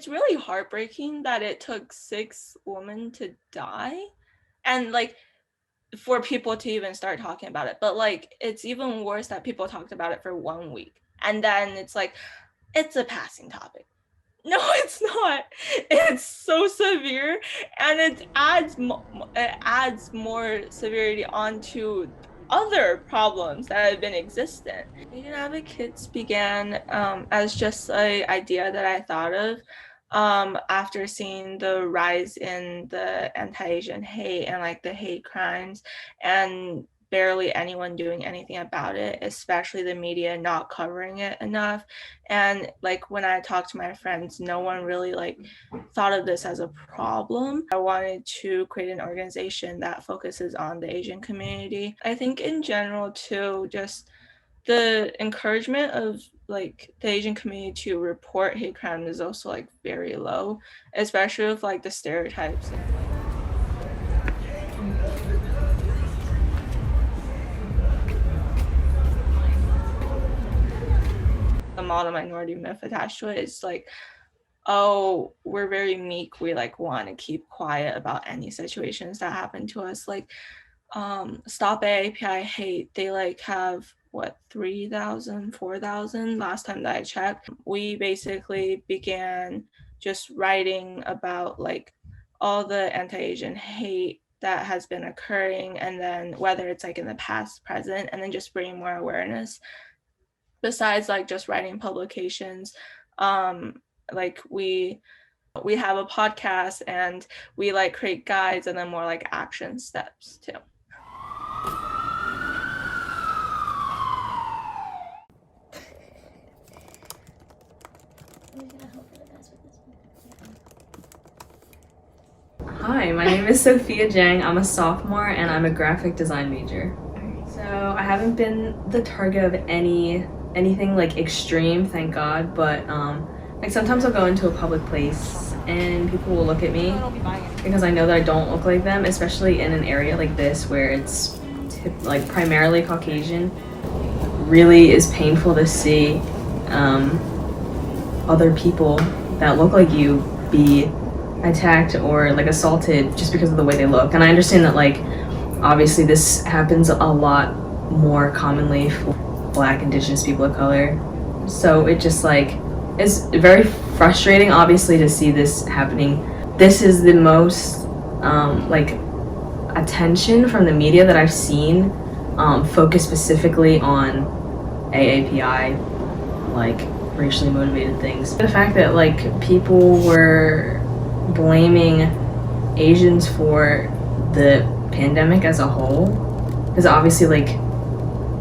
it's really heartbreaking that it took 6 women to die, and like for people to even start talking about it. But like it's even worse that people talked about it for 1 week and then it's like it's a passing topic. No, it's not. It's so severe, and it adds more severity onto other problems that have been existent. Asian advocates began as just an idea that I thought of after seeing the rise in the anti-Asian hate and like the hate crimes and barely anyone doing anything about it, especially the media not covering it enough. And like when I talked to my friends, no one really like thought of this as a problem. I wanted to create an organization that focuses on the Asian community. I think in general too, just the encouragement of like the Asian community to report hate crime is also like very low, especially with like the stereotypes and like the model minority myth attached to it. It's like, oh, we're very meek, we like want to keep quiet about any situations that happen to us. Like Stop AAPI hate, they like have what 3,000 4,000 last time that I checked. We basically began just writing about like all the anti-Asian hate that has been occurring, and then whether it's like in the past, present, and then just bringing more awareness. Besides like just writing publications, like we have a podcast and we like create guides and then more like action steps too. Hi, my name is Sophia Jang. I'm a sophomore and I'm a graphic design major. So I haven't been the target of anything like extreme, thank God, but like sometimes I'll go into a public place and people will look at me because I know that I don't look like them, especially in an area like this where it's like primarily Caucasian. Really is painful to see other people that look like you be attacked or like assaulted just because of the way they look. And I understand that like obviously this happens a lot more commonly for Black, Indigenous people of color. So it just like is very frustrating obviously to see this happening. This is the most like attention from the media that I've seen focused specifically on AAPI, like racially motivated things. The fact that like people were blaming Asians for the pandemic as a whole, because obviously like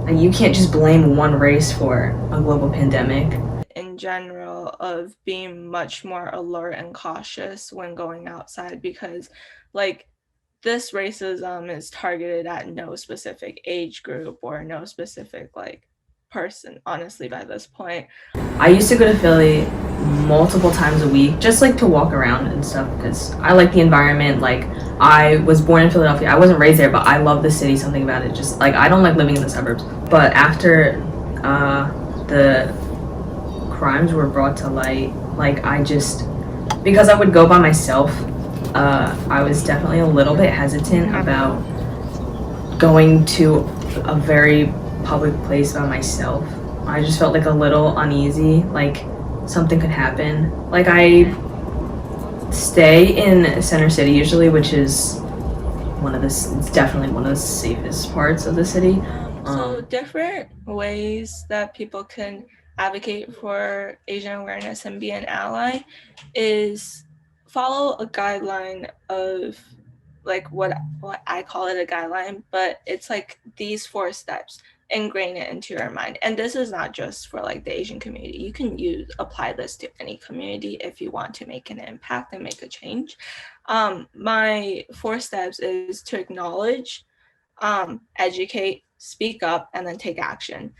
you can't just blame one race for a global pandemic. In general, of being much more alert and cautious when going outside, because like this racism is targeted at no specific age group or no specific like person, honestly, by this point. I used to go to Philly multiple times a week just like to walk around and stuff because I like the environment. Like I was born in Philadelphia. I wasn't raised there, but I love the city. Something about it just like I don't like living in the suburbs. But after the crimes were brought to light, like I just, because I would go by myself, I was definitely a little bit hesitant about going to a very public place by myself. I just felt like a little uneasy, like something could happen. Like I stay in Center City usually, which is it's definitely one of the safest parts of the city. So different ways that people can advocate for Asian awareness and be an ally is follow a guideline of like what I call it a guideline, but it's like these 4 steps. Ingrain it into your mind. And this is not just for like the Asian community. You can apply this to any community if you want to make an impact and make a change. My 4 steps is to acknowledge, educate, speak up, and then take action.